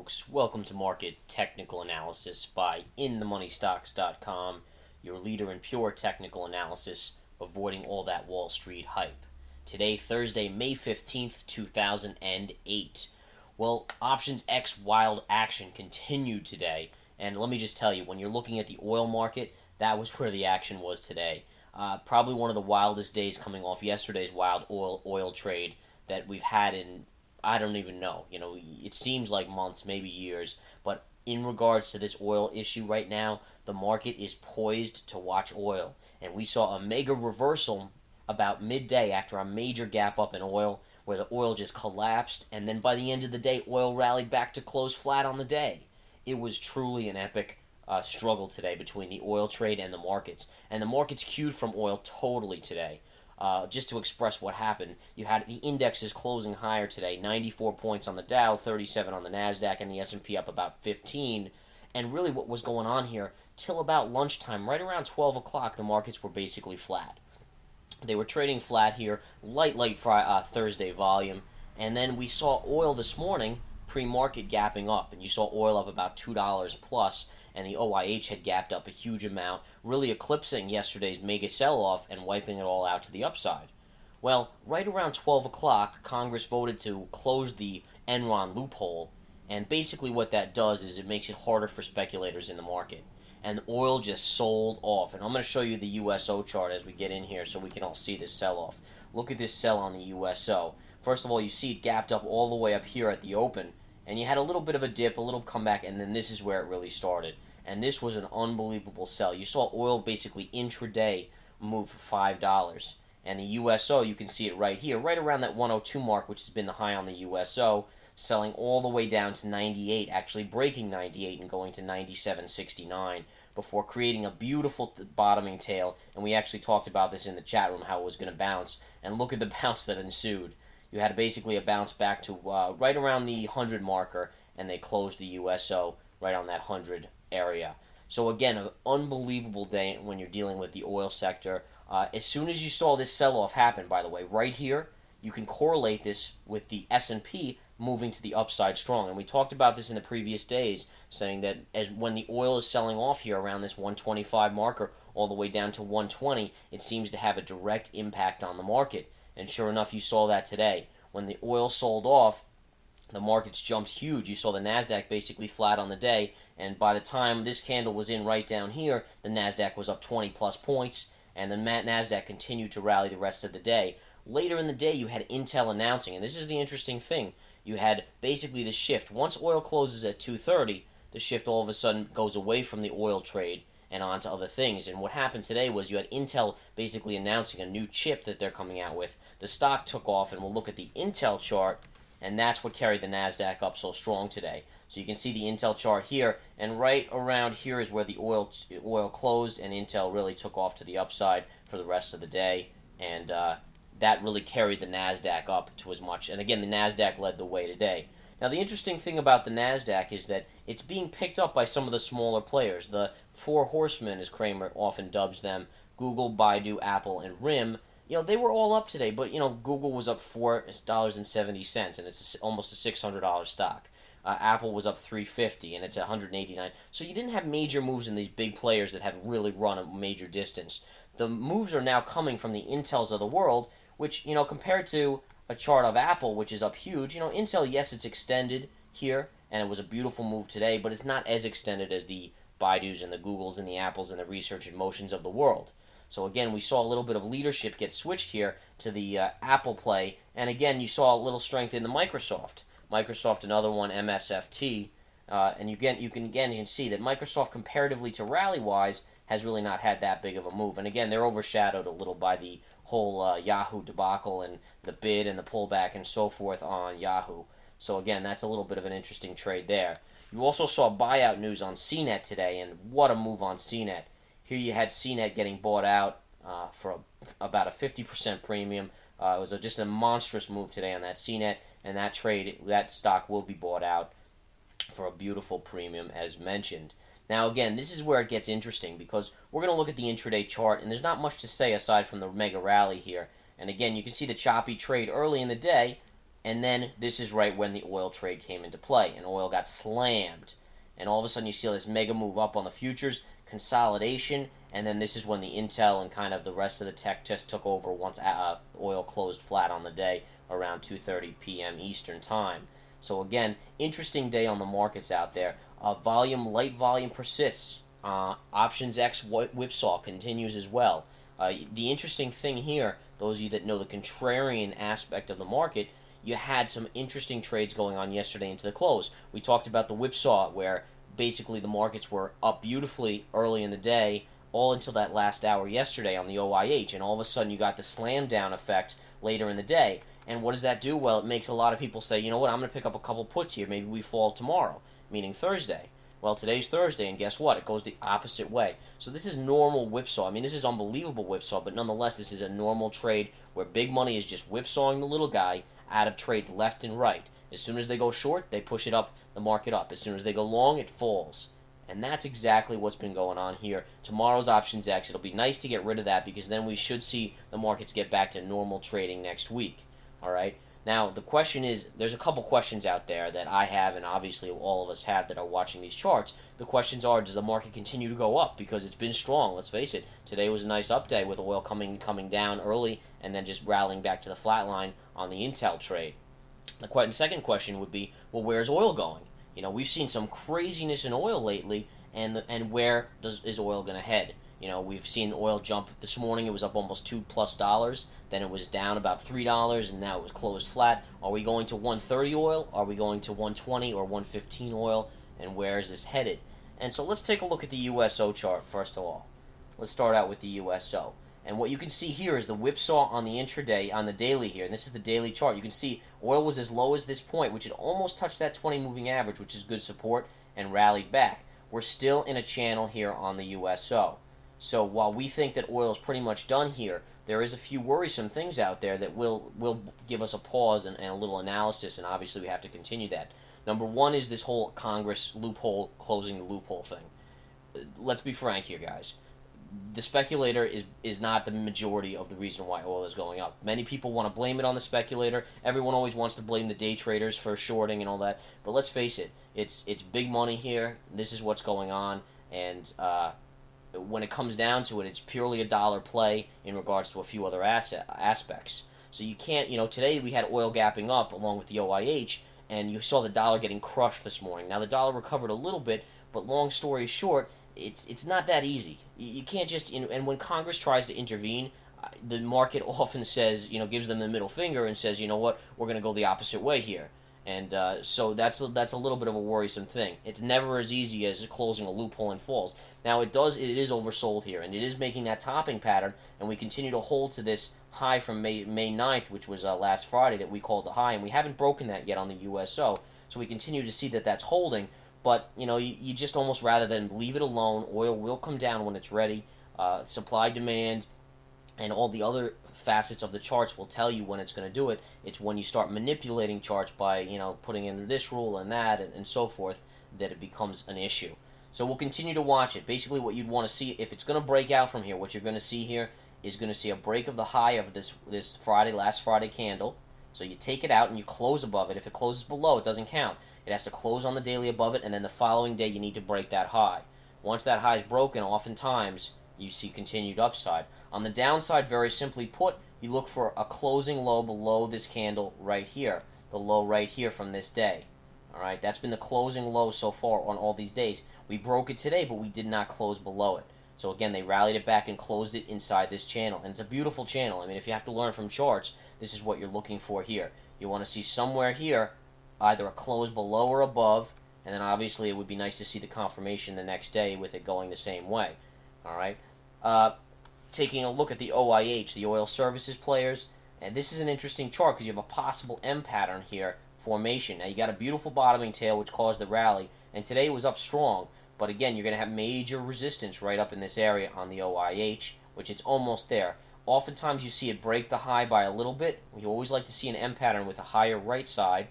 folks. Welcome to Market Technical Analysis by InTheMoneyStocks.com, your leader in pure technical analysis, avoiding all that Wall Street hype. Today, Thursday, May 15th, 2008. Well, Options X wild action continued today, and let me just tell you, when you're looking at the oil market, that was where the action was today. Probably one of the wildest days coming off yesterday's wild oil trade that we've had in, I don't even know. It seems like months, maybe years. But in regards to this oil issue right now, the market is poised to watch oil. And we saw a mega reversal about midday after a major gap up in oil, where the oil just collapsed. And then by the end of the day, oil rallied back to close flat on the day. It was truly an epic struggle today between the oil trade and the markets. And the markets cued from oil totally today. Just to express what happened, you had the indexes closing higher today, 94 points on the Dow, 37 on the Nasdaq, and the S&P up about 15. And really what was going on here, till about lunchtime, right around 12 o'clock, the markets were basically flat. They were trading flat here, light Thursday volume, and then we saw oil this morning, pre-market gapping up, and you saw oil up about $2 plus, and the OIH had gapped up a huge amount, really eclipsing yesterday's mega sell-off and wiping it all out to the upside. Well, right around 12 o'clock, Congress voted to close the Enron loophole, and basically what that does is it makes it harder for speculators in the market. And oil just sold off, and I'm going to show you the USO chart as we get in here so we can all see this sell-off. Look at this sell on the USO. First of all, you see it gapped up all the way up here at the open, and you had a little bit of a dip, a little comeback, and then this is where it really started. And this was an unbelievable sell. You saw oil basically intraday move for $5. And the USO, you can see it right here, right around that 102 mark, which has been the high on the USO, selling all the way down to 98, actually breaking 98 and going to 97.69 before creating a beautiful bottoming tail. And we actually talked about this in the chat room, how it was going to bounce. And look at the bounce that ensued. You had basically a bounce back to right around the 100 marker, and they closed the USO right on that 100 area. So again, an unbelievable day when you're dealing with the oil sector. As soon as you saw this sell-off happen, by the way, right here, you can correlate this with the S&P moving to the upside strong. And we talked about this in the previous days, saying that as when the oil is selling off here around this 125 marker all the way down to 120, it seems to have a direct impact on the market. And sure enough, you saw that today. When the oil sold off, the markets jumped huge. You saw the Nasdaq basically flat on the day, and by the time this candle was in right down here, the Nasdaq was up 20 plus points, and the Nasdaq continued to rally the rest of the day. Later in the day, you had Intel announcing, and this is the interesting thing. You had basically the shift. Once oil closes at 2:30, the shift all of a sudden goes away from the oil trade and on to other things. And what happened today was you had Intel basically announcing a new chip that they're coming out with. The stock took off, and we'll look at the Intel chart, and that's what carried the Nasdaq up so strong today. So you can see the Intel chart here, and right around here is where the oil closed, and Intel really took off to the upside for the rest of the day, and that really carried the Nasdaq up to as much. And again, the Nasdaq led the way today. Now, the interesting thing about the Nasdaq is that it's being picked up by some of the smaller players. The four horsemen, as Kramer often dubs them, Google, Baidu, Apple, and RIM. They were all up today, but, Google was up $4.70, and it's almost a $600 stock. Apple was up $3.50, and it's $189. So you didn't have major moves in these big players that have really run a major distance. The moves are now coming from the Intels of the world, which, compared to a chart of Apple, which is up huge, Intel, yes, it's extended here, and it was a beautiful move today, but it's not as extended as the Baidus and the Googles and the Apples and the Research and Motions of the world. So again, we saw a little bit of leadership get switched here to the Apple play, and again, you saw a little strength in the Microsoft. Microsoft, another one, MSFT, and you can see that Microsoft, comparatively to rally-wise, has really not had that big of a move. And again, they're overshadowed a little by the whole Yahoo debacle and the bid and the pullback and so forth on Yahoo. So again, that's a little bit of an interesting trade there. You also saw buyout news on CNET today, and what a move on CNET. Here you had CNET getting bought out for about a 50% premium. It was just a monstrous move today on that CNET, and that stock will be bought out for a beautiful premium as mentioned. Now again, this is where it gets interesting because we're going to look at the intraday chart, and there's not much to say aside from the mega rally here. And again, you can see the choppy trade early in the day, And then this is right when the oil trade came into play, and oil got slammed. And all of a sudden you see this mega move up on the futures, consolidation, and then this is when the Intel and kind of the rest of the tech just took over once oil closed flat on the day around 2:30 p.m. Eastern Time. So again, interesting day on the markets out there. Light volume persists. Options X whipsaw continues as well. The interesting thing here, those of you that know the contrarian aspect of the market, you had some interesting trades going on yesterday into the close. We talked about the whipsaw, where basically the markets were up beautifully early in the day, all until that last hour yesterday on the OIH, and all of a sudden you got the slam down effect later in the day. And what does that do? Well, it makes a lot of people say, you know what, I'm going to pick up a couple puts here. Maybe we fall tomorrow, meaning Thursday. Well, today's Thursday, and guess what? It goes the opposite way. So this is normal whipsaw. I mean, this is unbelievable whipsaw, but nonetheless, this is a normal trade where big money is just whipsawing the little guy out of trades left and right. As soon as they go short, they push it up, the market up. As soon as they go long, it falls. And that's exactly what's been going on here. Tomorrow's options X, it'll be nice to get rid of that because then we should see the markets get back to normal trading next week. All right? Now, the question is, there's a couple questions out there that I have and obviously all of us have that are watching these charts. The questions are, does the market continue to go up? Because it's been strong, let's face it. Today was a nice up day with oil coming down early and then just rallying back to the flat line on the Intel trade. The second question would be, well, where's oil going? You know, we've seen some craziness in oil lately, and where is oil going to head? You know, we've seen oil jump this morning. It was up almost $2+. Then it was down about $3, and now it was closed flat. Are we going to 130 oil? Are we going to 120 or 115 oil? And where is this headed? And so let's take a look at the USO chart first of all. Let's start out with the USO. And what you can see here is the whipsaw on the intraday, on the daily here. And this is the daily chart. You can see oil was as low as this point, which had almost touched that 20 moving average, which is good support, and rallied back. We're still in a channel here on the USO. So while we think that oil is pretty much done here, there is a few worrisome things out there that will give us a pause and a little analysis, and obviously we have to continue that. Number one is this whole Congress loophole, closing the loophole thing. Let's be frank here, guys. The speculator is not the majority of the reason why oil is going up. Many people want to blame it on the speculator. Everyone always wants to blame the day traders for shorting and all that. But let's face it, it's big money here. This is what's going on, and when it comes down to it, it's purely a dollar play in regards to a few other aspects. So you can't, today we had oil gapping up along with the OIH, and you saw the dollar getting crushed this morning. Now the dollar recovered a little bit, but long story short, it's not that easy. You can't just, and when Congress tries to intervene, the market often says, gives them the middle finger and says, you know what, we're going to go the opposite way here. And so that's a little bit of a worrisome thing. It's never as easy as closing a loophole and falls. Now it is oversold here, and it is making that topping pattern, and we continue to hold to this high from May 9th, which was last Friday that we called the high, and we haven't broken that yet on the USO. So we continue to see that that's holding, but you just almost rather than leave it alone. Oil will come down when it's ready. Supply, demand, and all the other facets of the charts will tell you when it's going to do it. It's when you start manipulating charts by, putting in this rule and that and so forth, that it becomes an issue. So we'll continue to watch it. Basically what you'd want to see, if it's going to break out from here, what you're going to see here is going to see a break of the high of this last Friday candle. So you take it out and you close above it. If it closes below, it doesn't count. It has to close on the daily above it, and then the following day you need to break that high. Once that high is broken, oftentimes you see continued upside. On the downside, very simply put, you look for a closing low below this candle right here, the low right here from this day. All right, that's been the closing low so far on all these days. We broke it today, but we did not close below it. So again, they rallied it back and closed it inside this channel. And it's a beautiful channel. I mean, if you have to learn from charts, this is what you're looking for here. You want to see somewhere here, either a close below or above, and then obviously it would be nice to see the confirmation the next day with it going the same way. All right. Taking a look at the OIH, the oil services players, and this is an interesting chart because you have a possible M pattern here formation. Now you got a beautiful bottoming tail which caused the rally, and today it was up strong. But again, you're going to have major resistance right up in this area on the OIH, which it's almost there. Oftentimes you see it break the high by a little bit. You always like to see an M pattern with a higher right side,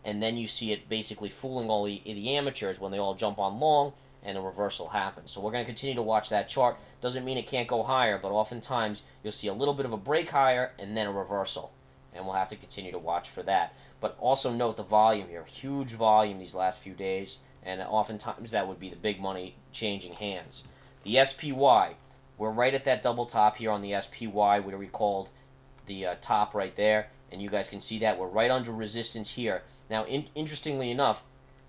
and then you see it basically fooling all the amateurs when they all jump on long, and a reversal happens. So we're going to continue to watch that chart. Doesn't mean it can't go higher, but oftentimes you'll see a little bit of a break higher and then a reversal. and we'll have to continue to watch for that. But also note the volume here. Huge volume these last few days, and oftentimes that would be the big money changing hands. The SPY, we're right at that double top here on the SPY where we called the top right there, and you guys can see that we're right under resistance here. Now, interestingly enough,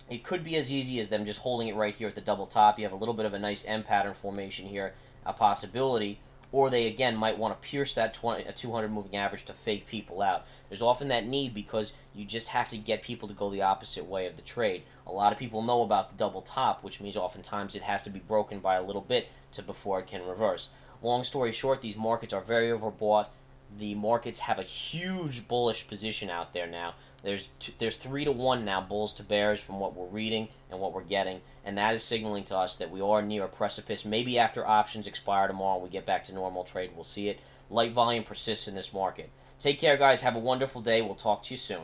it could be as easy as them just holding it right here at the double top. You have a little bit of a nice M pattern formation here, a possibility, or they again might want to pierce that 200 moving average to fake people out. There's often that need because you just have to get people to go the opposite way of the trade. A lot of people know about the double top, which means oftentimes it has to be broken by a little bit before it can reverse. Long story short, these markets are very overbought. The markets have a huge bullish position out there now. There's 3-1 now, bulls to bears, from what we're reading and what we're getting, and that is signaling to us that we are near a precipice. Maybe after options expire tomorrow and we get back to normal trade, we'll see it. Light volume persists in this market. Take care, guys. Have a wonderful day. We'll talk to you soon.